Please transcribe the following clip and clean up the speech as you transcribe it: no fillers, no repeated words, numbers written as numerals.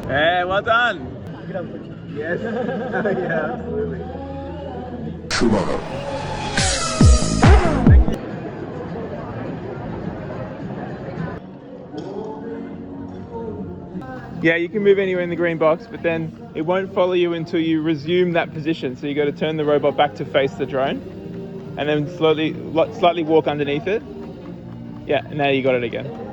Hey, well done. Yes. Yeah, absolutely. Yeah, you can move anywhere in the green box, but then it won't follow you until you resume that position. So you got to turn the robot back to face the drone, and then slightly walk underneath it. Yeah, now you got it again.